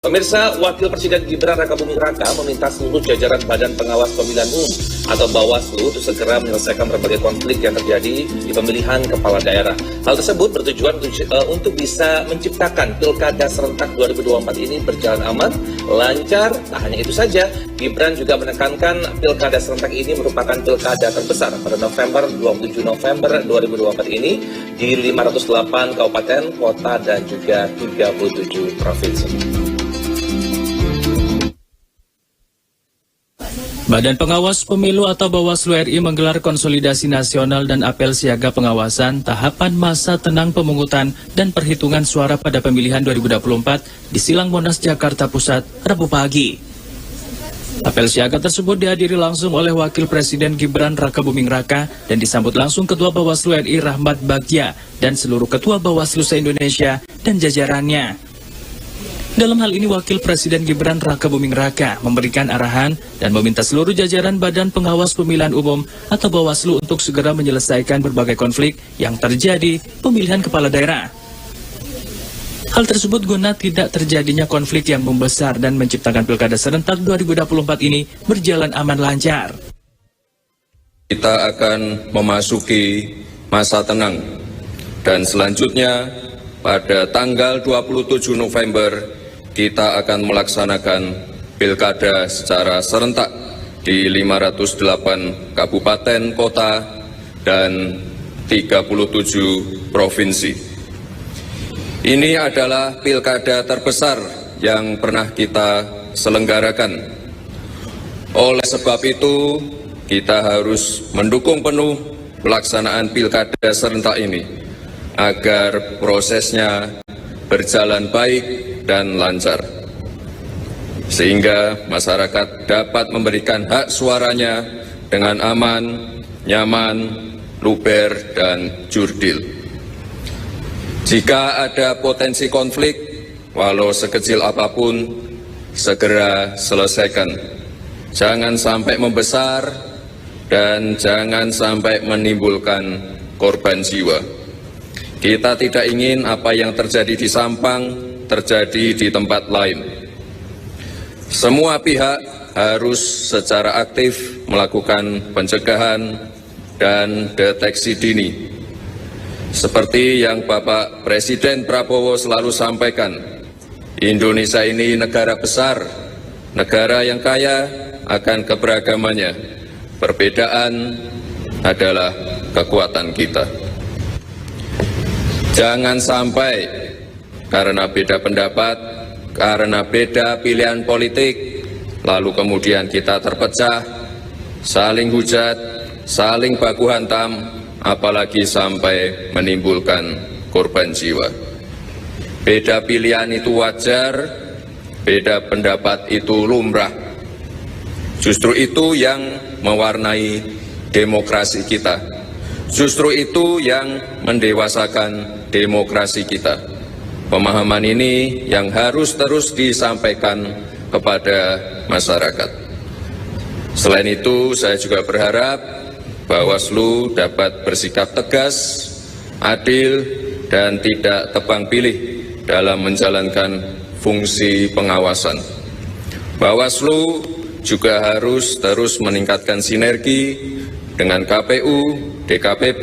Pemirsa, Wakil Presiden Gibran Rakabuming Raka meminta seluruh jajaran Badan Pengawas Pemilihan Umum atau Bawaslu untuk segera menyelesaikan berbagai konflik yang terjadi di pemilihan kepala daerah. Hal tersebut bertujuan untuk bisa menciptakan Pilkada serentak 2024 ini berjalan aman, lancar. Tak hanya itu saja, Gibran juga menekankan Pilkada serentak ini merupakan Pilkada terbesar pada November 27 November 2024 ini di 508 kabupaten, kota, dan juga 37 provinsi. Badan Pengawas Pemilu atau Bawaslu RI menggelar konsolidasi nasional dan apel siaga pengawasan tahapan masa tenang pemungutan dan perhitungan suara pada pemilihan 2024 di Silang Monas, Jakarta Pusat, Rabu pagi. Apel siaga tersebut dihadiri langsung oleh Wakil Presiden Gibran Rakabuming Raka dan disambut langsung Ketua Bawaslu RI Rahmat Bagja dan seluruh Ketua Bawaslu se-Indonesia dan jajarannya. Dalam hal ini, Wakil Presiden Gibran Rakabuming Raka memberikan arahan dan meminta seluruh jajaran Badan Pengawas Pemilihan Umum atau Bawaslu untuk segera menyelesaikan berbagai konflik yang terjadi pemilihan kepala daerah. Hal tersebut guna tidak terjadinya konflik yang membesar dan menciptakan Pilkada serentak 2024 ini berjalan aman lancar. Kita akan memasuki masa tenang dan selanjutnya pada tanggal 27 November kita akan melaksanakan Pilkada secara serentak di 508 kabupaten, kota, dan 37 provinsi. Ini adalah Pilkada terbesar yang pernah kita selenggarakan. Oleh sebab itu, kita harus mendukung penuh pelaksanaan Pilkada serentak ini agar prosesnya berjalan baik dan lancar, sehingga masyarakat dapat memberikan hak suaranya dengan aman, nyaman, luber, dan jurdil. Jika ada potensi konflik, walau sekecil apapun, segera selesaikan. Jangan sampai membesar dan jangan sampai menimbulkan korban jiwa. Kita tidak ingin apa yang terjadi di Sampang terjadi di tempat lain. Semua pihak harus secara aktif melakukan pencegahan dan deteksi dini. Seperti yang Bapak Presiden Prabowo selalu sampaikan, Indonesia ini negara besar, negara yang kaya akan keberagamannya. Perbedaan adalah kekuatan kita. Jangan sampai karena beda pendapat, karena beda pilihan politik, lalu kemudian kita terpecah, saling hujat, saling baku hantam, apalagi sampai menimbulkan korban jiwa. Beda pilihan itu wajar, beda pendapat itu lumrah. Justru itu yang mewarnai demokrasi kita. Justru itu yang mendewasakan demokrasi kita. Pemahaman ini yang harus terus disampaikan kepada masyarakat. Selain itu, saya juga berharap Bawaslu dapat bersikap tegas, adil, dan tidak tebang pilih dalam menjalankan fungsi pengawasan. Bawaslu juga harus terus meningkatkan sinergi dengan KPU, DKPP,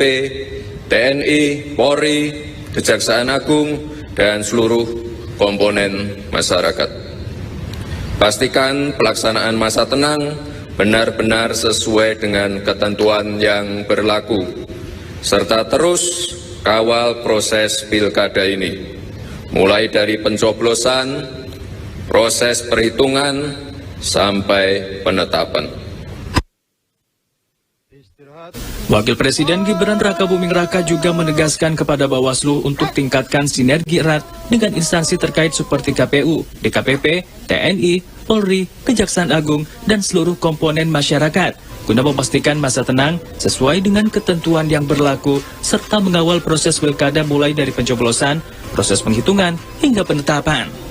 TNI, Polri, Kejaksaan Agung, dan seluruh komponen masyarakat. Pastikan pelaksanaan masa tenang benar-benar sesuai dengan ketentuan yang berlaku, serta terus kawal proses pilkada ini, mulai dari pencoblosan, proses perhitungan, sampai penetapan. Wakil Presiden Gibran Rakabuming Raka juga menegaskan kepada Bawaslu untuk tingkatkan sinergi erat dengan instansi terkait seperti KPU, DKPP, TNI, Polri, Kejaksaan Agung, dan seluruh komponen masyarakat guna memastikan masa tenang sesuai dengan ketentuan yang berlaku serta mengawal proses pilkada mulai dari pencoblosan, proses penghitungan, hingga penetapan.